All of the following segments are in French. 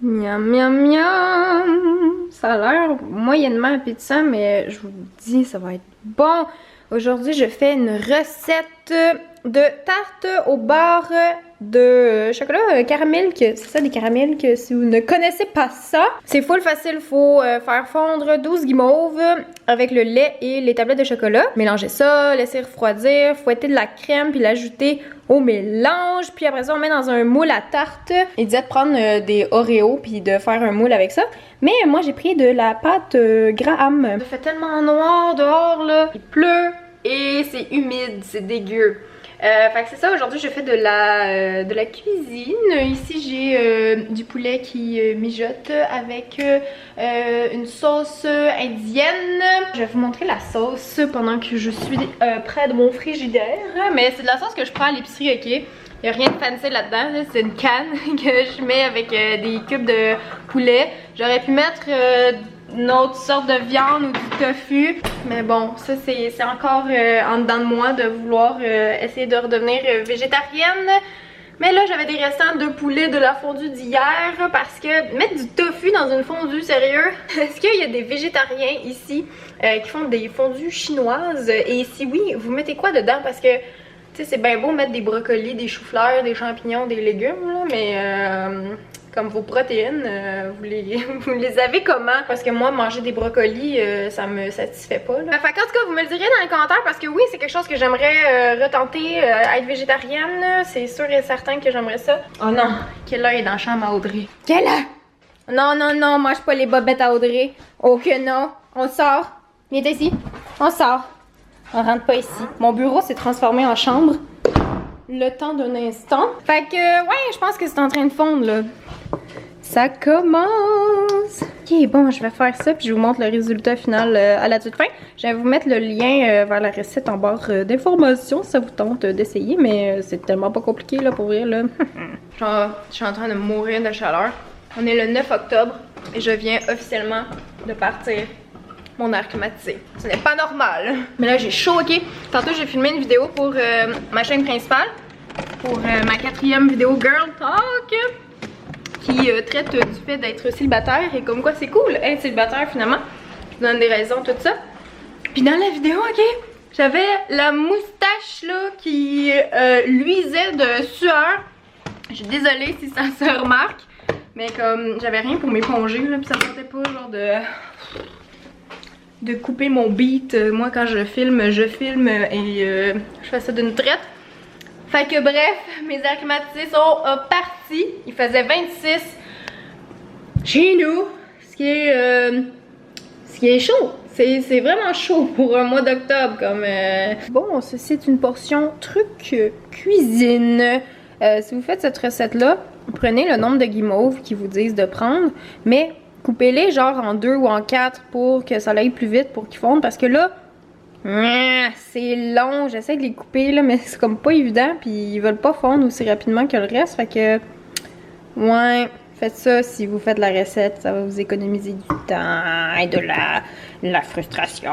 Miam miam miam! Ça a l'air moyennement appétissant, mais je vous le dis, ça va être bon. Aujourd'hui, je fais une recette de tarte au beurre de chocolat caramel. C'est ça, des caramels que si vous ne connaissez pas ça, c'est full facile. Faut faire fondre 12 guimauves avec le lait et les tablettes de chocolat. Mélanger ça, laisser refroidir, fouetter de la crème puis l'ajouter au mélange. Puis après ça, on met dans un moule à tarte. Il disait de prendre des Oreos puis de faire un moule avec ça. Mais moi, j'ai pris de la pâte Graham. Il fait tellement noir dehors, là. Il pleut et c'est humide, c'est dégueu. Fait que c'est ça, aujourd'hui je fais de la cuisine. Ici j'ai du poulet qui mijote avec une sauce indienne. Je vais vous montrer la sauce pendant que je suis près de mon frigidaire. Mais c'est de la sauce que je prends à l'épicerie, ok? Il n'y a rien de fancy là-dedans, c'est une canne que je mets avec des cubes de poulet. J'aurais pu mettre une autre sorte de viande ou du tofu, mais bon, ça c'est encore en dedans de moi de vouloir essayer de redevenir végétarienne. Mais là j'avais des restants de poulet de la fondue d'hier parce que mettre du tofu dans une fondue, sérieux? Est-ce qu'il y a des végétariens ici qui font des fondues chinoises? Et si oui, vous mettez quoi dedans? Parce que tu sais, c'est bien beau mettre des brocolis, des choux-fleurs, des champignons, des légumes, là, mais comme vos protéines, vous les avez comment? Parce que moi, manger des brocolis, ça me satisfait pas, là. Enfin, en tout cas, vous me le direz dans les commentaires parce que oui, c'est quelque chose que j'aimerais retenter, être végétarienne. C'est sûr et certain que j'aimerais ça. Oh non, quelle heure est dans la chambre à Audrey? Quelle heure? Non, non, non, mange pas les bobettes à Audrey. Oh que non. On sort. Viens ici. On sort. On rentre pas ici. Mon bureau s'est transformé en chambre. Le temps d'un instant. Fait que, ouais, je pense que c'est en train de fondre, là. Ça commence! Ok, bon, je vais faire ça puis je vous montre le résultat final à la toute fin. Je vais vous mettre le lien vers la recette en barre d'informations si ça vous tente d'essayer, mais c'est tellement pas compliqué là pour vrai là. Genre, je suis en train de mourir de chaleur. On est le 9 octobre et je viens officiellement de partir mon air climatisé. Ce n'est pas normal. Mais là, j'ai chaud, ok? Tantôt, j'ai filmé une vidéo pour ma chaîne principale, pour ma 4e vidéo Girl Talk, qui traite du fait d'être célibataire et comme quoi c'est cool être célibataire finalement. Je vous donne des raisons, tout ça. Puis dans la vidéo, ok, j'avais la moustache là qui luisait de sueur. Je suis désolée si ça se remarque, mais comme j'avais rien pour m'éponger là, puis ça me tentait pas genre de couper mon beat. Moi quand je filme et je fais ça d'une traite. Fait que bref, mes airs climatisés sont partis. Il faisait 26 chez nous, ce qui est chaud. C'est vraiment chaud pour un mois d'octobre. Comme Bon, ceci est une portion truc cuisine. Si vous faites cette recette-là, prenez le nombre de guimauves qu'ils vous disent de prendre, mais coupez-les genre en 2 ou en 4 pour que ça aille plus vite pour qu'ils fondent. Parce que là, c'est long, j'essaie de les couper là, mais c'est comme pas évident, puis ils veulent pas fondre aussi rapidement que le reste, fait que ouais, faites ça si vous faites la recette, ça va vous économiser du temps et de la frustration.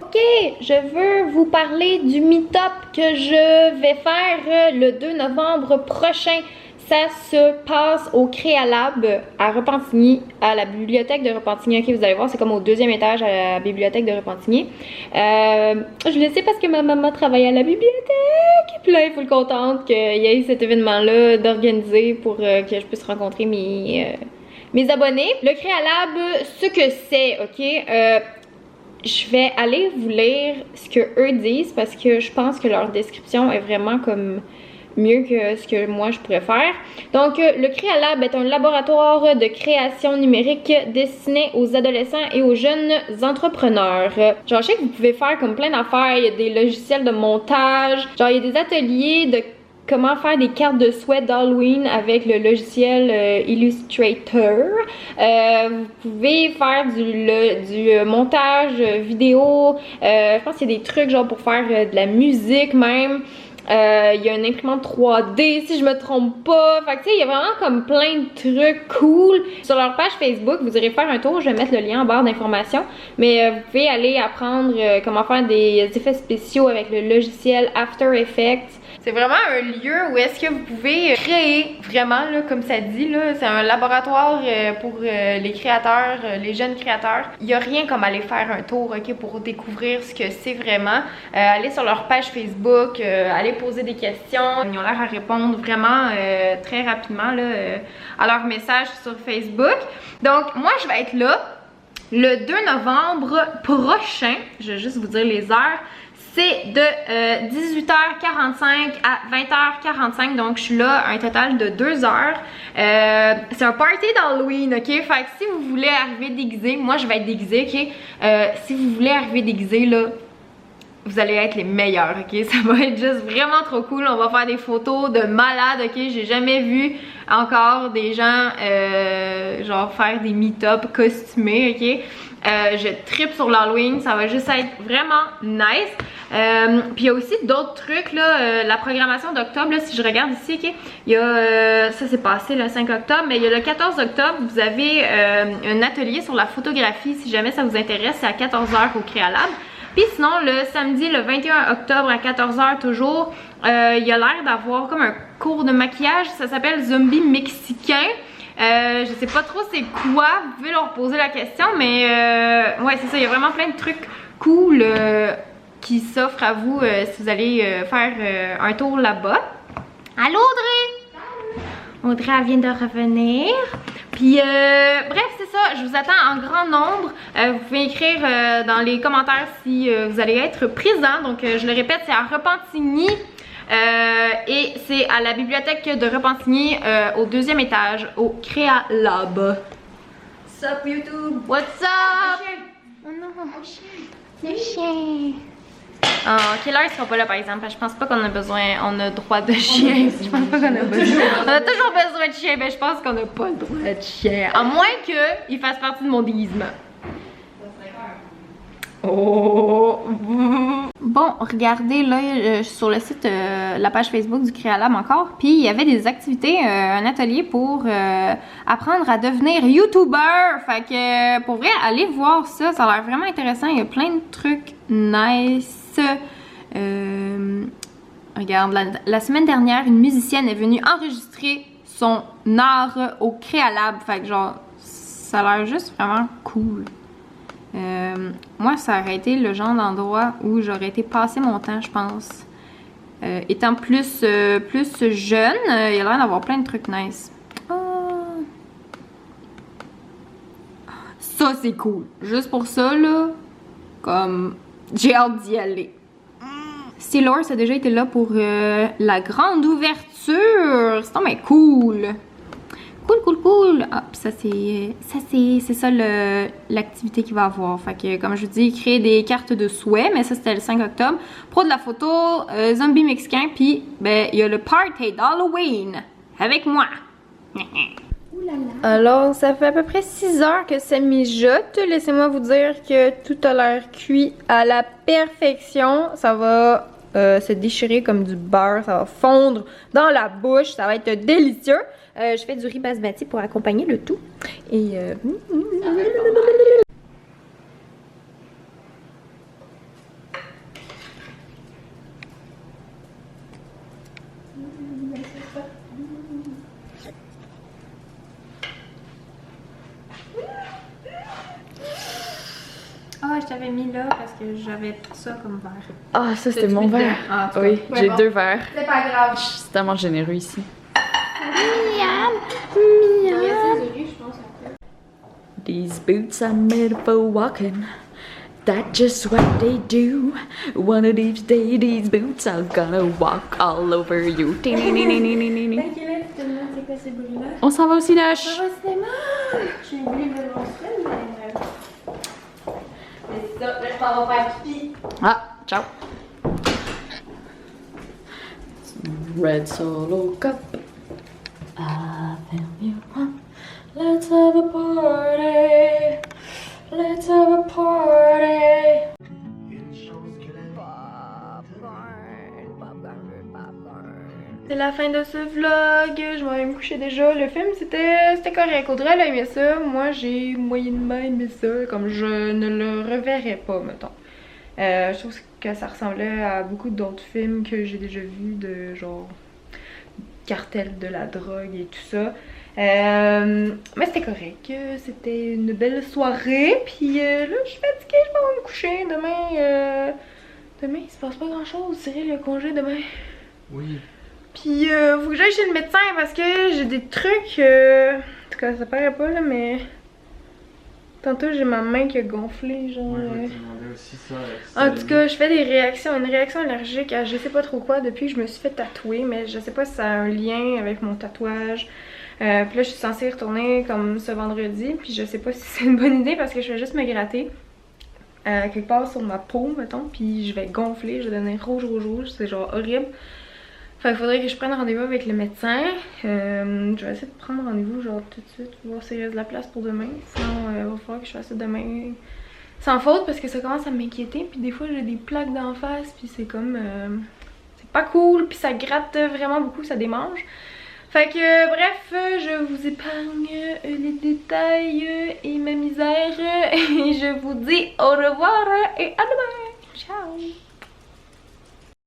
Ok, je veux vous parler du meet-up que je vais faire le 2 novembre prochain. Ça se passe au Créalab à Repentigny, à la bibliothèque de Repentigny. Ok, vous allez voir, c'est comme au 2e étage à la bibliothèque de Repentigny. Je le sais parce que ma maman travaille à la bibliothèque. Puis là, elle est full contente qu'il y ait cet événement-là d'organiser pour que je puisse rencontrer mes abonnés. Le Créalab, ce que c'est, ok? Je vais aller vous lire ce que eux disent parce que je pense que leur description est vraiment comme mieux que ce que moi je pourrais faire. Donc, le Créalab est un laboratoire de création numérique destiné aux adolescents et aux jeunes entrepreneurs. Genre, je sais que vous pouvez faire comme plein d'affaires. Il y a des logiciels de montage. Genre, il y a des ateliers de comment faire des cartes de souhait d'Halloween avec le logiciel Illustrator. Vous pouvez faire du montage vidéo. Je pense qu'il y a des trucs genre pour faire de la musique même. Il y a une imprimante 3D si je me trompe pas. Fait que tu sais, il y a vraiment comme plein de trucs cool. Sur leur page Facebook, vous irez faire un tour. Je vais mettre le lien en barre d'informations. Mais vous pouvez aller apprendre comment faire des effets spéciaux avec le logiciel After Effects. C'est vraiment un lieu où est-ce que vous pouvez créer vraiment, là, comme ça dit, là, c'est un laboratoire pour les créateurs, les jeunes créateurs. Il n'y a rien comme aller faire un tour, ok, pour découvrir ce que c'est vraiment. Aller sur leur page Facebook, aller poser des questions. Ils ont l'air à répondre vraiment très rapidement là, à leurs messages sur Facebook. Donc moi je vais être là le 2 novembre prochain. Je vais juste vous dire les heures. C'est de 18h45 à 20h45, donc je suis là un total de 2 heures. C'est un party d'Halloween, ok? Fait que si vous voulez arriver déguisé, moi je vais être déguisée, ok? Si vous voulez arriver déguisé, là, vous allez être les meilleurs, ok? Ça va être juste vraiment trop cool. On va faire des photos de malades, ok? J'ai jamais vu encore des gens genre faire des meet-up costumés, ok? Je trippe sur l'Halloween, ça va juste être vraiment nice. Puis il y a aussi d'autres trucs là, la programmation d'octobre, si je regarde ici, ok? Il y a, ça c'est passé le 5 octobre, mais il y a le 14 octobre, vous avez un atelier sur la photographie, si jamais ça vous intéresse, c'est à 14h au Créalab. Puis sinon, le samedi, le 21 octobre à 14h toujours, il y a l'air d'avoir comme un cours de maquillage, ça s'appelle Zombie Mexicain. Je sais pas trop c'est quoi, vous pouvez leur poser la question, mais ouais c'est ça, il y a vraiment plein de trucs cool qui s'offrent à vous si vous allez faire un tour là-bas. Allô Audrey? Audrey elle vient de revenir. Puis bref c'est ça, je vous attends en grand nombre. Vous pouvez écrire dans les commentaires si vous allez être présent. Donc je le répète, c'est à Repentigny. Et c'est à la bibliothèque de Repentigny au 2e étage au Créalab. What's up YouTube? What's up? Oh non, le chien. Ah, Killer il sera pas là par exemple, parce que je pense pas qu'on a besoin, on a droit de chien. Je pense pas qu'on a besoin. On a toujours besoin de chien, mais je pense qu'on a pas le droit de chien. À moins qu'il fasse partie de mon déguisement. Oh! Bon, regardez là sur le site, la page Facebook du Créalab encore, puis il y avait des activités, un atelier pour apprendre à devenir YouTuber. Fait que pour vrai, allez voir ça, ça a l'air vraiment intéressant. Il y a plein de trucs nice. Regarde, la semaine dernière, une musicienne est venue enregistrer son art au Créalab. Fait que genre, ça a l'air juste vraiment cool. Moi, ça aurait été le genre d'endroit où j'aurais été passer mon temps, je pense. Étant plus jeune, il y a l'air d'avoir plein de trucs nice. Oh. Ça, c'est cool. Juste pour ça, là, comme j'ai hâte d'y aller. Steelers a déjà été là pour la grande ouverture. C'est mais cool. Cool. Ah, pis ça c'est ça l'activité qu'il va avoir. Fait que comme je vous dis, créer des cartes de souhait, mais ça c'était le 5 octobre. Pro de la photo, zombie mexicain, puis ben il y a le party d'Halloween avec moi. Alors, ça fait à peu près 6 heures que ça mijote. Laissez-moi vous dire que tout a l'air cuit à la perfection. Ça va se déchirer comme du beurre, ça va fondre dans la bouche, ça va être délicieux. Je fais du riz basmati pour accompagner le tout. Et ah, je t'avais mis là parce que j'avais ça comme verre. Ah, ça c'était mon verre. Ah, oui, j'ai 2 verres. C'est pas grave. Je suis tellement généreux ici. Miam. These boots are made for walking. That's just what they do. One of these days, these boots are gonna walk all over you. On s'en va au cinoche. On va au cinéma. J'ai oublié de le montrer, mais c'est ça, là je m'en vais faire pipi. Ah, ciao. Red Solo Cup. I feel you. Let's have a party. Let's have a party. C'est la fin de ce vlog, je vais aller me coucher déjà. Le film c'était correct, Audrey elle a aimé ça, moi j'ai moyennement aimé ça, comme je ne le reverrai pas mettons. Je trouve que ça ressemblait à beaucoup d'autres films que j'ai déjà vus de genre cartel de la drogue et tout ça. Mais c'était correct, c'était une belle soirée, puis là je suis fatiguée, je vais me coucher. Demain il se passe pas grand chose, Cyril le congé demain. Oui. Puis faut que j'aille chez le médecin parce que j'ai des trucs, en tout cas ça paraît pas là, mais tantôt j'ai ma main qui a gonflé genre. Ouais, je me demandais aussi ça. En tout cas, je fais une réaction allergique à je sais pas trop quoi depuis que je me suis fait tatouer, mais je sais pas si ça a un lien avec mon tatouage. Puis là, je suis censée y retourner comme ce vendredi, puis je sais pas si c'est une bonne idée parce que je vais juste me gratter quelque part sur ma peau, mettons, puis je vais gonfler, je vais devenir rouge, c'est genre horrible. Fait qu'il faudrait que je prenne rendez-vous avec le médecin. Je vais essayer de prendre rendez-vous genre tout de suite, voir s'il reste de la place pour demain. Sinon, il va falloir que je fasse ça demain sans faute parce que ça commence à m'inquiéter. Puis des fois, j'ai des plaques d'en face, puis c'est comme... c'est pas cool, puis ça gratte vraiment beaucoup, ça démange. Fait que bref, je vous épargne les détails et ma misère. Et je vous dis au revoir et à demain. Ciao!